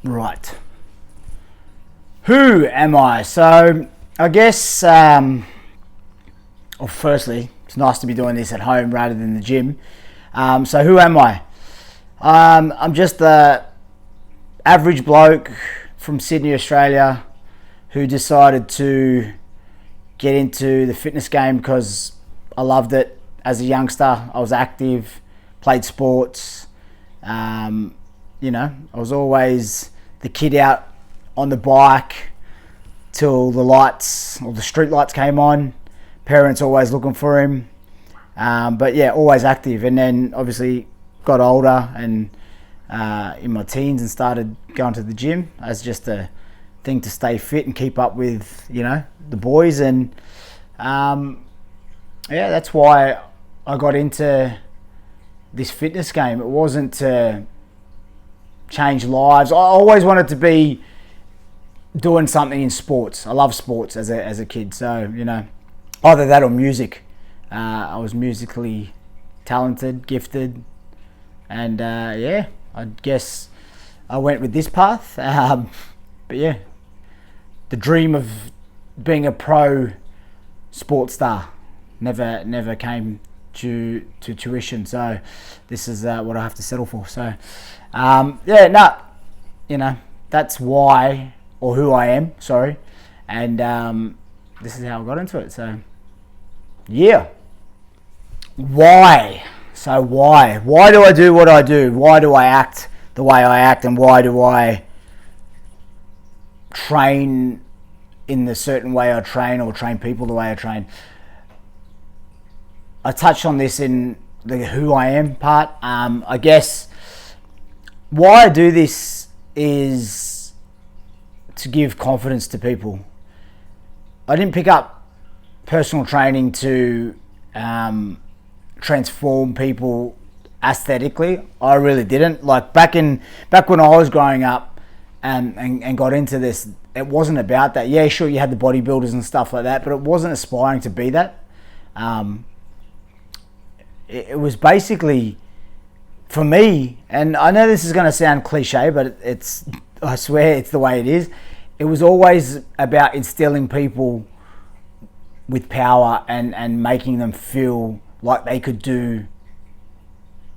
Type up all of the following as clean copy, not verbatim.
Right. Who am I? So, I guess, firstly, it's nice to be doing this at home rather than the gym. So, who am I? I'm just the average bloke from Sydney, Australia, who decided to get into the fitness game because I loved it as a youngster. I was active, played sports. I was always the kid out on the bike till the lights or the street lights came on. Parents always looking for him. But yeah, always active. And then obviously got older and in my teens and started going to the gym as just a thing to stay fit and keep up with, the boys. And that's why I got into this fitness game. It wasn't to change lives. I always wanted to be doing something in sports. I love sports as a kid. So, either that or music. I was musically talented, gifted. And I guess I went with this path. But yeah, the dream of being a pro sports star never came to tuition. So this is what I have to settle for. So that's why, or who I am, sorry. And this is how I got into it. So yeah. Why? So why do I do what I do? Why do I act the way I act? And why do I train in the certain way I train, or train people the way I train? I touched on this in the who I am part. I guess why I do this is to give confidence to people. I didn't pick up personal training to transform people aesthetically. I really didn't. Like back when I was growing up and got into this, it wasn't about that. Yeah, sure, you had the bodybuilders and stuff like that, but it wasn't aspiring to be that. It was basically, for me, and I know this is going to sound cliche, but I swear it's the way it is. It was always about instilling people with power and making them feel like they could do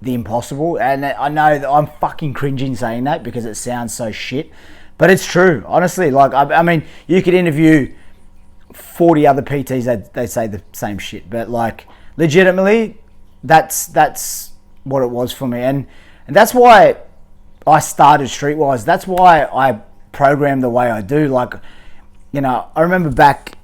the impossible. And I know that I'm fucking cringing saying that because it sounds so shit, but it's true. Honestly, like, I mean, you could interview 40 other PTs, they say the same shit, but like, legitimately, that's what it was for me. And that's why I started Streetwise. That's why I program the way I do. Like, I remember back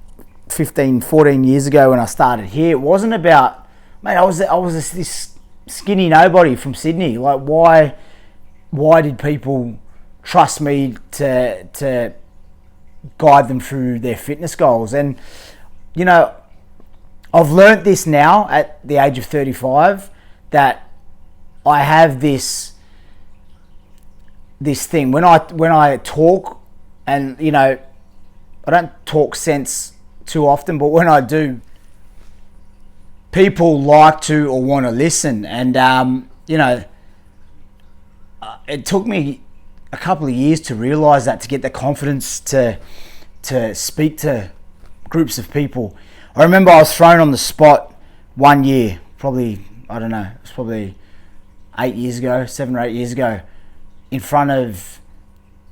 15, 14 years ago when I started here, it wasn't about, mate, I was this skinny nobody from Sydney. Like, why did people trust me to guide them through their fitness goals? And, I've learnt this now at the age of 35, that I have this thing when I talk, and I don't talk sense too often, but when I do, people like to or want to listen. And it took me a couple of years to realize that, to get the confidence to speak to groups of people. I remember I was thrown on the spot one year, probably, I don't know, it was probably 7 or 8 years ago, in front of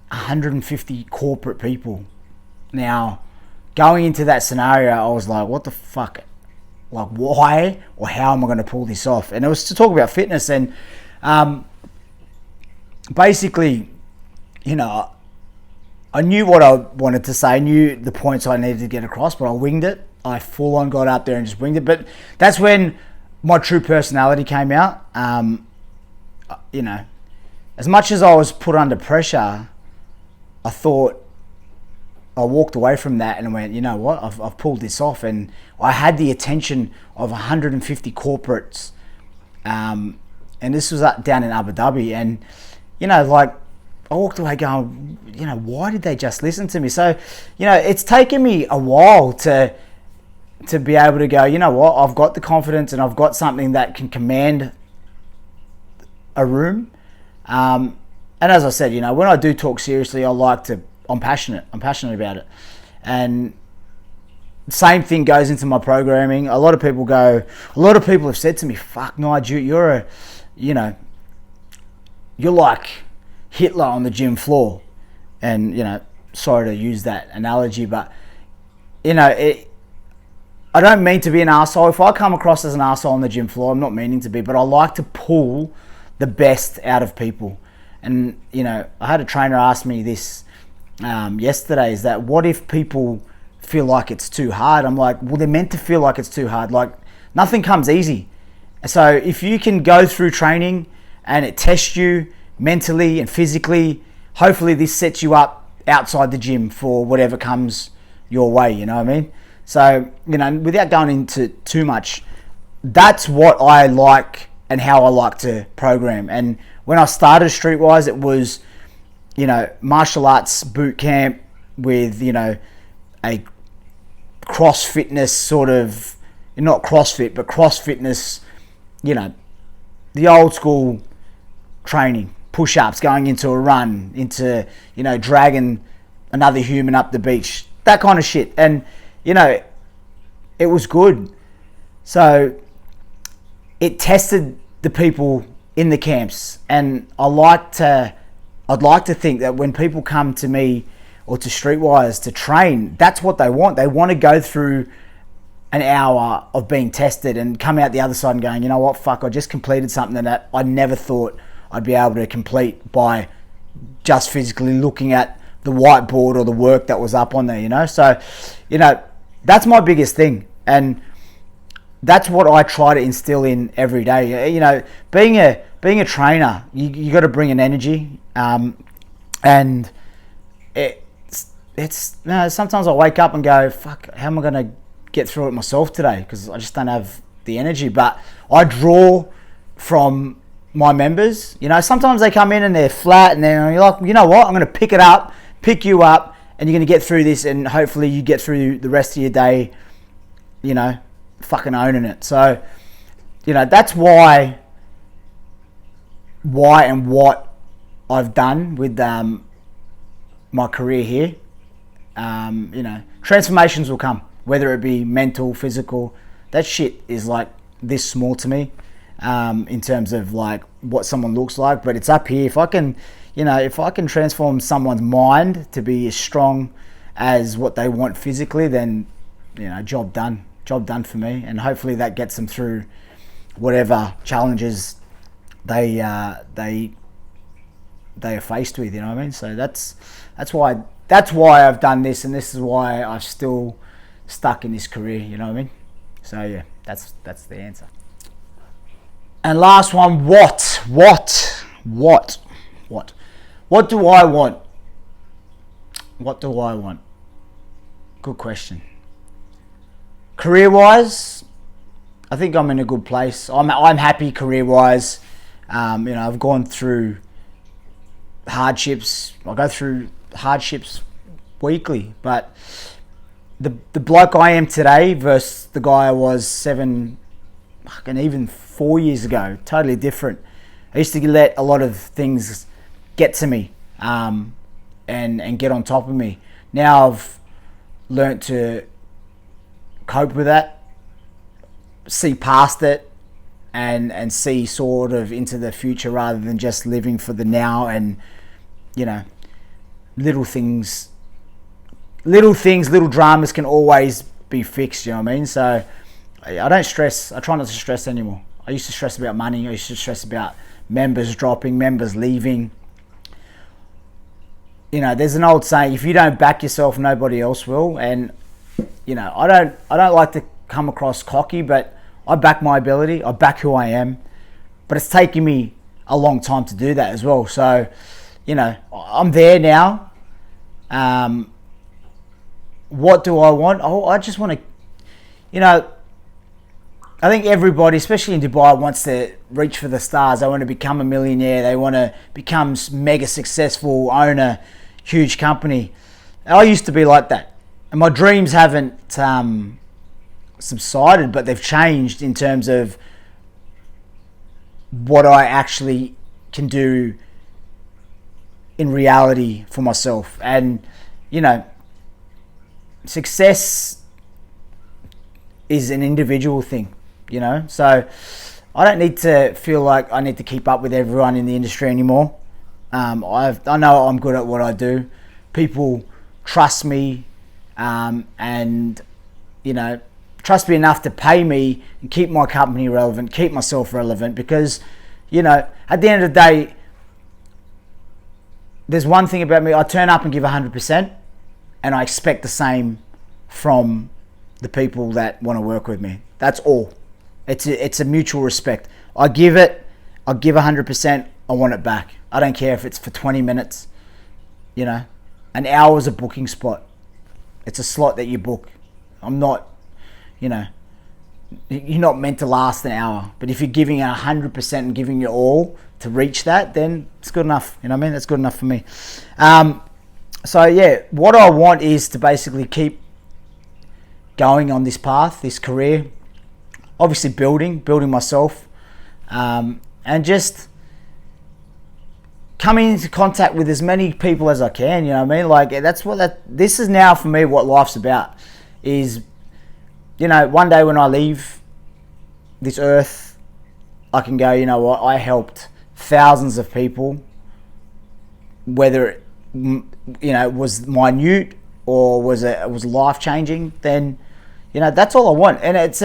150 corporate people. Now, going into that scenario, I was like, what the fuck? Like, why or how am I going to pull this off? And it was to talk about fitness. And basically, I knew what I wanted to say, knew the points I needed to get across, but I winged it. I full on got up there and just winged it. But that's when my true personality came out. As much as I was put under pressure, I walked away from that and went, you know what, I've pulled this off. And I had the attention of 150 corporates. And this was down in Abu Dhabi. And, I walked away going, why did they just listen to me? So, it's taken me a while to be able to go, you know what, I've got the confidence and I've got something that can command a room. And and as I said, you know, when I do talk seriously, I'm passionate about it. And same thing goes into my programming. A lot of people have said to me, fuck, Nigel, you're like Hitler on the gym floor. And, you know, sorry to use that analogy, but, you know, I don't mean to be an arsehole. If I come across as an arsehole on the gym floor, I'm not meaning to be, but I like to pull the best out of people. And, you know, I had a trainer ask me this yesterday, is that what if people feel like it's too hard? I'm like, well, they're meant to feel like it's too hard. Like, nothing comes easy. So if you can go through training and it tests you mentally and physically, hopefully this sets you up outside the gym for whatever comes your way, you know what I mean? So, you know, without going into too much, that's what I like and how I like to program. And when I started Streetwise, it was, you know, martial arts boot camp with, you know, a cross fitness sort of, not CrossFit, but cross fitness, you know, the old school training, push-ups, going into a run, into, you know, dragging another human up the beach, that kind of shit. And, you know, it was good. So it tested the people in the camps. And I'd like to think that when people come to me or to Streetwise to train, that's what they want. They want to go through an hour of being tested and come out the other side and going, you know what, fuck, I just completed something that I never thought I'd be able to complete by just physically looking at the whiteboard or the work that was up on there, you know? So, you know, that's my biggest thing. And that's what I try to instill in every day. You know, being a trainer, you got to bring an energy. And it's you know, sometimes I wake up and go, fuck, how am I going to get through it myself today? Because I just don't have the energy. But I draw from my members. You know, sometimes they come in and they're flat, and then you're like, you know what, I'm going to pick you up, and you're going to get through this, and hopefully you get through the rest of your day, you know, fucking owning it. So, you know, that's why and what I've done with my career here. You know, transformations will come, whether it be mental, physical. That shit is like this small to me in terms of like what someone looks like, but it's up here. If I can transform someone's mind to be as strong as what they want physically, then, you know, job done for me. And hopefully that gets them through whatever challenges they are faced with, you know what I mean? So that's why I've done this, and this is why I've still stuck in this career, you know what I mean? So yeah, that's the answer. And last one, what do I want? What do I want? Good question. Career-wise, I think I'm in a good place. I'm happy career-wise. You know, I've gone through hardships. I go through hardships weekly, but the bloke I am today versus the guy I was 7 and even 4 years ago, totally different. I used to let a lot of things get to me and get on top of me. Now I've learnt to cope with that, see past it, and see sort of into the future rather than just living for the now. And, you know, little dramas can always be fixed, you know what I mean? So I don't stress. I try not to stress anymore. I used to stress about money. I used to stress about members dropping, members leaving. You know, there's an old saying, if you don't back yourself, nobody else will. And, you know, I don't like to come across cocky, but I back my ability. I back who I am. But it's taken me a long time to do that as well. So, you know, I'm there now. What do I want? Oh, I just want to, you know, I think everybody, especially in Dubai, wants to reach for the stars. They want to become a millionaire. They want to become mega successful, own a huge company. I used to be like that. And my dreams haven't subsided, but they've changed in terms of what I actually can do in reality for myself. And, you know, success is an individual thing, you know? So I don't need to feel like I need to keep up with everyone in the industry anymore. I know I'm good at what I do. People trust me, and, you know, trust me enough to pay me and keep my company relevant, keep myself relevant, because, you know, at the end of the day, there's one thing about me. I turn up and give 100%, and I expect the same from the people that want to work with me. That's all. It's a mutual respect. I give 100%, I want it back. I don't care if it's for 20 minutes, you know. An hour is a booking spot. It's a slot that you book. I'm not, you know, you're not meant to last an hour. But if you're giving 100% and giving your all to reach that, then it's good enough. You know what I mean? That's good enough for me. So yeah, what I want is to basically keep going on this path, this career. Obviously building myself, and just coming into contact with as many people as I can, you know what I mean? Like, this is now for me what life's about, is, you know, one day when I leave this earth, I can go, you know what, I helped thousands of people, whether it, you know, was minute or was life-changing, then, you know, that's all I want. And it's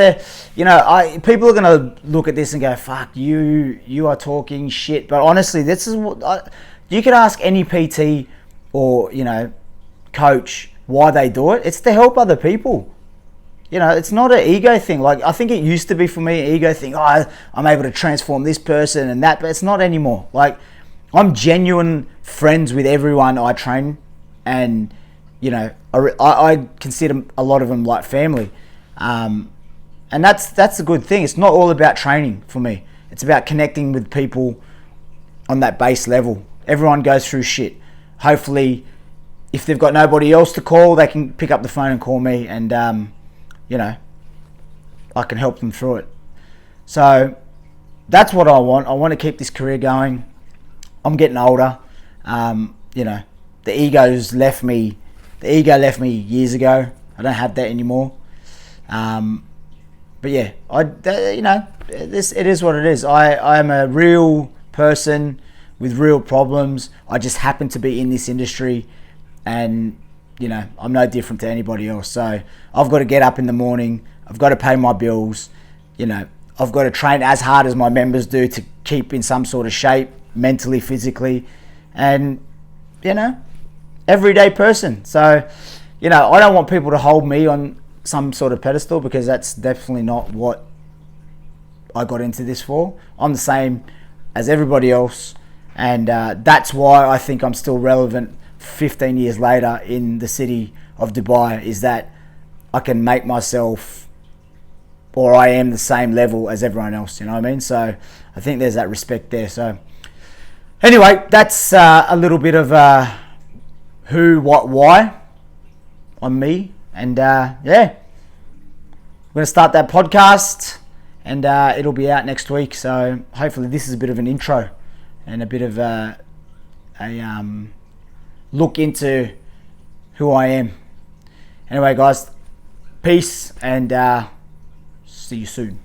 you know, people are going to look at this and go, fuck, you are talking shit. But honestly, this is what, you could ask any PT or, you know, coach why they do it. It's to help other people. You know, it's not an ego thing. Like, I think it used to be for me, an ego thing. Oh, I'm able to transform this person and that, but it's not anymore. Like, I'm genuine friends with everyone I train, and, you know, I consider a lot of them like family. And that's a good thing. It's not all about training for me. It's about connecting with people on that base level. Everyone goes through shit. Hopefully, if they've got nobody else to call, they can pick up the phone and call me, and, you know, I can help them through it. So that's what I want. I want to keep this career going. I'm getting older. You know, the ego left me years ago. I don't have that anymore. But yeah, you know, it is what it is. I am a real person with real problems. I just happen to be in this industry, and, you know, I'm no different to anybody else. So I've got to get up in the morning. I've got to pay my bills. You know, I've got to train as hard as my members do to keep in some sort of shape, mentally, physically, and, you know, everyday person. So, you know, I don't want people to hold me on some sort of pedestal, because that's definitely not what I got into this for. I'm the same as everybody else, and that's why I think I'm still relevant 15 years later in the city of Dubai, is that I can make myself, or I am the same level as everyone else, you know what I mean? So I think there's that respect there. So anyway, that's a little bit of who, what, why on me. And yeah, I'm going to start that podcast, and it'll be out next week. So hopefully this is a bit of an intro and a bit of a look into who I am. Anyway, guys, peace, and see you soon.